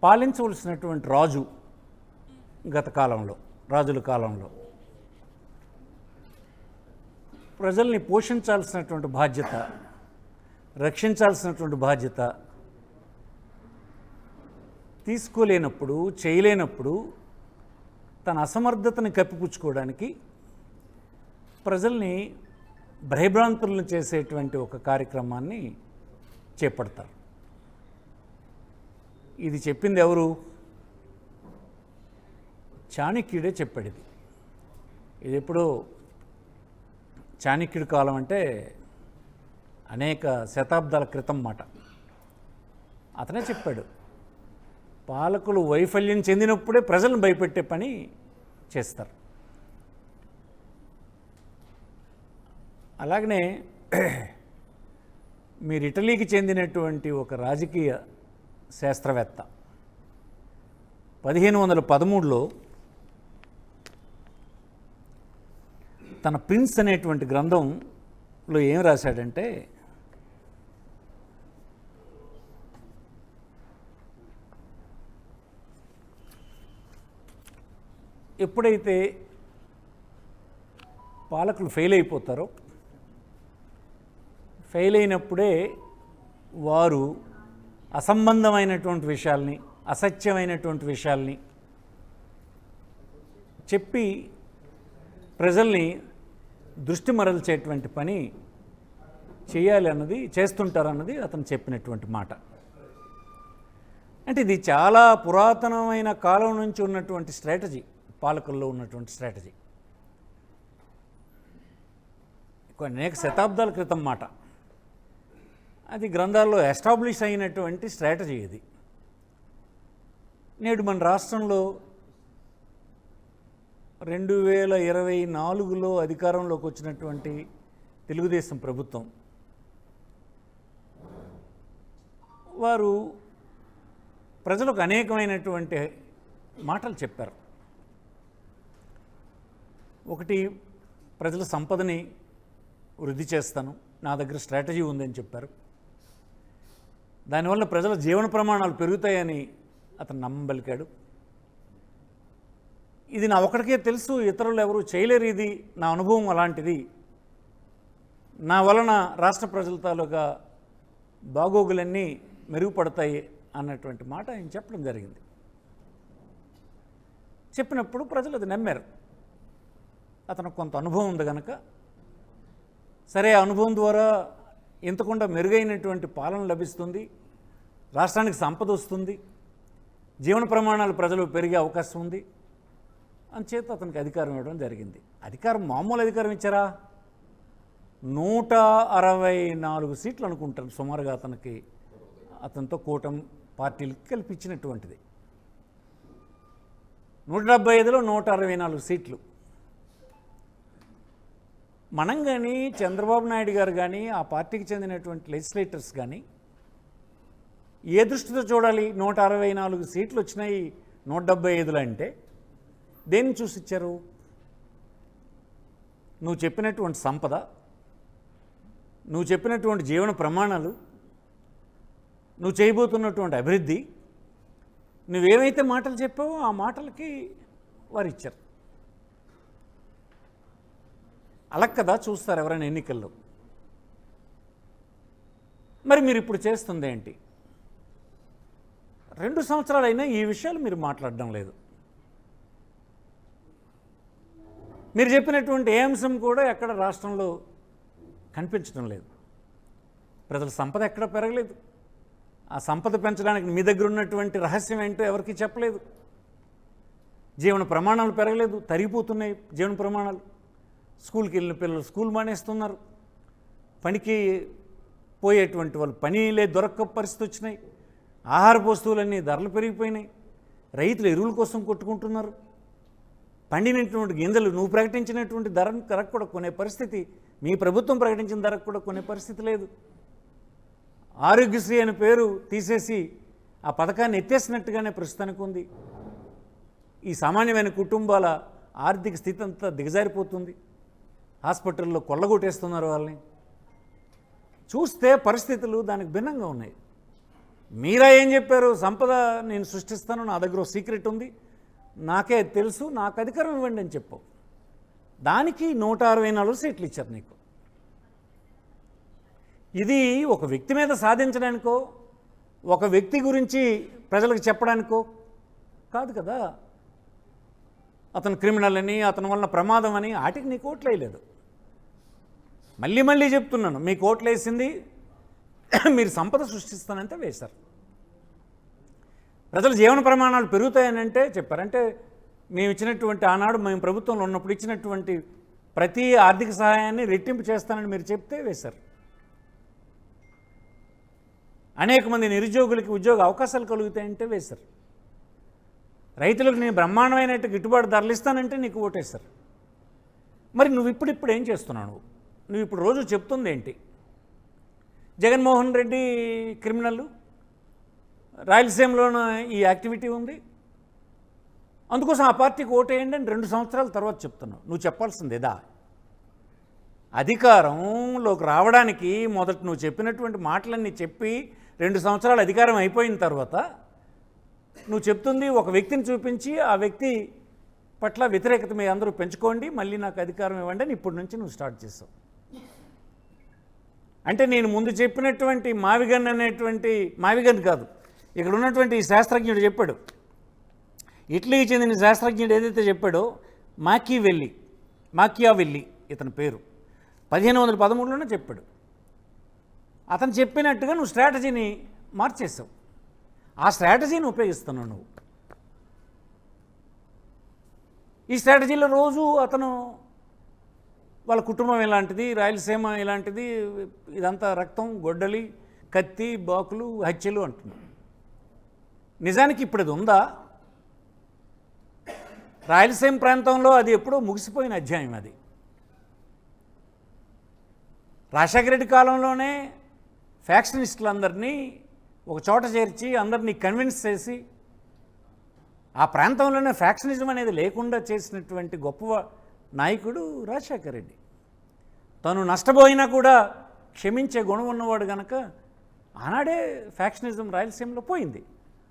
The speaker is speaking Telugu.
పాలించవలసినటువంటి రాజు గత కాలంలో, రాజుల కాలంలో ప్రజల్ని పోషించాల్సినటువంటి బాధ్యత, రక్షించాల్సినటువంటి బాధ్యత తీసుకోలేనప్పుడు, చేయలేనప్పుడు తన అసమర్థతని కప్పిపుచ్చుకోవడానికి ప్రజల్ని భయభ్రాంతులను చేసేటువంటి ఒక కార్యక్రమాన్ని చేపడతారు. ఇది చెప్పింది ఎవరు? చాణక్యుడే చెప్పాడు. ఇది ఎప్పుడో చాణక్యుడి కాలం అంటే అనేక శతాబ్దాల క్రితం మాట. అతనే చెప్పాడు, పాలకులు వైఫల్యం చెందినప్పుడే ప్రజలను భయపెట్టే పని చేస్తారు. అలాగనే మీరు ఇటలీకి చెందినటువంటి ఒక రాజకీయ శాస్త్రవేత్త 1513లో తన ప్రిన్స్ అనేటువంటి గ్రంథంలో ఏం రాశాడంటే, ఎప్పుడైతే పాలకులు ఫెయిల్ అయిపోతారో, ఫెయిల్ అయినప్పుడే వారు అసంబంధమైనటువంటి విషయాల్ని, అసత్యమైనటువంటి విషయాల్ని చెప్పి ప్రజల్ని దృష్టి మరల్చేటువంటి పని చేయాలి అన్నది, చేస్తుంటారన్నది అతను చెప్పినటువంటి మాట. అంటే ఇది చాలా పురాతనమైన కాలం నుంచి ఉన్నటువంటి స్ట్రాటజీ, పాలకుల్లో ఉన్నటువంటి స్ట్రాటజీ. అనేక శతాబ్దాల క్రితం మాట. అది గ్రంథాల్లో ఎస్టాబ్లిష్ అయినటువంటి స్ట్రాటజీ ఇది. నేడు మన రాష్ట్రంలో 2024లో అధికారంలోకి వచ్చినటువంటి తెలుగుదేశం ప్రభుత్వం వారు ప్రజలకు అనేకమైనటువంటి మాటలు చెప్పారు. ఒకటి, ప్రజల సంపదని వృద్ధి చేస్తాను, నా దగ్గర స్ట్రాటజీ ఉందని చెప్పారు. దానివల్ల ప్రజల జీవన ప్రమాణాలు పెరుగుతాయని అతను నమ్మబలికాడు. ఇది నా ఒకడికే తెలుసు, ఇతరులు ఎవరు చేయలేరు, ఇది నా అనుభవం అలాంటిది, నా వలన రాష్ట్ర ప్రజల తాలూకా బాగోగులన్నీ మెరుగుపడతాయి అన్నటువంటి మాట ఆయన చెప్పడం జరిగింది. చెప్పినప్పుడు ప్రజలు అది నమ్మారు. అతనికి కొంత అనుభవం ఉంది కనుక, సరే అనుభవం ద్వారా ఇంతకుండా మెరుగైనటువంటి పాలన లభిస్తుంది, రాష్ట్రానికి సంపద వస్తుంది, జీవన ప్రమాణాలు ప్రజలు పెరిగే అవకాశం ఉంది అంచేత అతనికి అధికారం ఇవ్వడం జరిగింది. అధికారం మామూలు అధికారం ఇచ్చారా? 164 సీట్లు అనుకుంటాను సుమారుగా అతనితో కూటమి పార్టీలకి కల్పించినటువంటిది. 175లో 164 సీట్లు. మనం కానీ, చంద్రబాబు నాయుడు గారు కానీ, ఆ పార్టీకి చెందినటువంటి లెజిస్లేటర్స్ కానీ ఏ దృష్టితో చూడాలి? 164 సీట్లు వచ్చినాయి 175లో అంటే దేన్ని చూసి ఇచ్చారు? నువ్వు చెప్పినటువంటి సంపద, నువ్వు చెప్పినటువంటి జీవన ప్రమాణాలు, నువ్వు చేయబోతున్నటువంటి అభివృద్ధి, నువ్వేమైతే మాటలు చెప్పావో ఆ మాటలకి వారు ఇచ్చారు. అలా కదా చూస్తారు ఎవరైనా ఎన్నికల్లో. మరి మీరు ఇప్పుడు చేస్తుంది ఏంటి? 2 సంవత్సరాలైనా ఈ విషయాలు మీరు మాట్లాడడం లేదు. మీరు చెప్పినటువంటి ఏ అంశం కూడా ఎక్కడ రాష్ట్రంలో కనిపించడం లేదు. ప్రజల సంపద ఎక్కడ పెరగలేదు. ఆ సంపద పెంచడానికి మీ దగ్గర ఉన్నటువంటి రహస్యం ఏంటో ఎవరికి చెప్పలేదు. జీవన ప్రమాణాలు పెరగలేదు, తరిగిపోతున్నాయి జీవన ప్రమాణాలు. స్కూల్కి వెళ్ళిన పిల్లలు స్కూల్ మానేస్తున్నారు, పనికి పోయేటువంటి వాళ్ళు పనిలే దొరక్క పరిస్థితి వచ్చినాయి, ఆహార వస్తువులన్నీ ధరలు పెరిగిపోయినాయి, రైతులు ఎరువుల కోసం కొట్టుకుంటున్నారు, పండినటువంటి గింజలు నువ్వు ప్రకటించినటువంటి ధరకు కూడా కొనే పరిస్థితి, మీ ప్రభుత్వం ప్రకటించిన ధరకు కూడా కొనే పరిస్థితి లేదు. ఆరోగ్యశ్రీ అనే పేరు తీసేసి ఆ పథకాన్ని ఎత్తేసినట్టుగానే ప్రస్తుతానికి ఉంది. ఈ సామాన్యమైన కుటుంబాల ఆర్థిక స్థితి అంతా దిగజారిపోతుంది. హాస్పిటల్లో కొల్లగొట్టేస్తున్నారు వాళ్ళని. చూస్తే పరిస్థితులు దానికి భిన్నంగా ఉన్నాయి. మీరా ఏం చెప్పారు? సంపద నేను సృష్టిస్తాను, నా దగ్గర ఒక సీక్రెట్ ఉంది, నాకే తెలుసు, నాకు అధికారం ఇవ్వండి అని చెప్పావు. దానికి 164 సీట్లు ఇచ్చారు నీకు. ఇది ఒక వ్యక్తి మీద సాధించడానికో, ఒక వ్యక్తి గురించి ప్రజలకు చెప్పడానికో కాదు కదా. అతను క్రిమినల్ అని, అతని వలన ప్రమాదం అని వాటికి నీకు ఓట్లు వేయలేదు. మళ్ళీ మళ్ళీ చెప్తున్నాను, మీకు ఓట్లు వేసింది మీరు సంపద సృష్టిస్తానంటే వేశారు. ప్రజల జీవన ప్రమాణాలు పెరుగుతాయనంటే చెప్పారు. అంటే మేము ఇచ్చినటువంటి ఆనాడు మేము ప్రభుత్వంలో ఉన్నప్పుడు ఇచ్చినటువంటి ప్రతి ఆర్థిక సహాయాన్ని రెట్టింపు చేస్తానని మీరు చెప్తే వేశారు. అనేక మంది నిరుద్యోగులకి ఉద్యోగ అవకాశాలు కలుగుతాయంటే వేశారు. రైతులకు నేను బ్రహ్మాండమైనట్టు గిట్టుబాటు ధరలు ఇస్తానంటే నీకు ఓటేశారు. మరి నువ్వు ఇప్పుడు ఏం చేస్తున్నావు? నువ్వు ఇప్పుడు రోజు చెప్తుంది ఏంటి? జగన్మోహన్ రెడ్డి క్రిమినల్, రాయలసీమలోన ఈ యాక్టివిటీ ఉంది, అందుకోసం ఆ పార్టీకి ఓటేయండి అని 2 సంవత్సరాల తర్వాత చెప్తున్నావు. నువ్వు చెప్పాల్సిందేదా? అధికారంలోకి రావడానికి మొదట నువ్వు చెప్పినటువంటి మాటలన్నీ చెప్పి 2 సంవత్సరాలు అధికారం అయిపోయిన తర్వాత నువ్వు చెప్తుంది ఒక వ్యక్తిని చూపించి ఆ వ్యక్తి పట్ల వ్యతిరేకత మీ అందరూ పెంచుకోండి, మళ్ళీ నాకు అధికారం ఇవ్వండి అని ఇప్పటి నుంచి నువ్వు స్టార్ట్ చేసావు. అంటే నేను ముందు చెప్పినటువంటి మావిగన్ అనేటువంటి, మావిగన్ కాదు, ఇక్కడ ఉన్నటువంటి శాస్త్రజ్ఞుడు చెప్పాడు, ఇటలీకి చెందిన శాస్త్రజ్ఞుడు ఏదైతే చెప్పాడో మాకియావెల్లి ఇతని పేరు 1513లోనే చెప్పాడు. అతను చెప్పినట్టుగా నువ్వు స్ట్రాటజీని మార్చేసావు. ఆ స్ట్రాటజీని ఉపయోగిస్తున్నావు నువ్వు. ఈ స్ట్రాటజీలో రోజు అతను వాళ్ళ కుటుంబం ఇలాంటిది, రాయలసీమ ఇలాంటిది, ఇదంతా రక్తం, గొడ్డలి, కత్తి, బాకులు, హత్యలు అంటున్నాడు. నిజానికి ఇప్పుడు అది ఉందా? రాయలసీమ ప్రాంతంలో అది ఎప్పుడో ముగిసిపోయిన అధ్యాయం. అది రాజశేఖర రెడ్డి కాలంలోనే ఫ్యాక్షనిస్టులందరినీ ఒక చోట చేర్చి అందరినీ కన్విన్స్ చేసి ఆ ప్రాంతంలోనే ఫ్యాక్షనిజం అనేది లేకుండా చేసినటువంటి గొప్ప నాయకుడు రాజశేఖర రెడ్డి. తను నష్టపోయినా కూడా క్షమించే గుణం ఉన్నవాడు కనుక ఆనాడే ఫ్యాక్షనిజం రాయలసీమలో పోయింది.